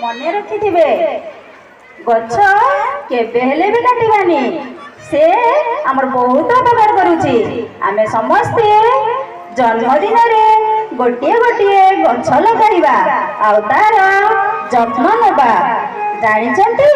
मने रखिथिबे गछ केबे हेले भी काटिबानी से हमर बहुत उपकार करूची। आमे समस्ते जन्मदिन रे गोटिए गोटिए गछ लगाइबा आ तार जत्न नेबा जानिचंती।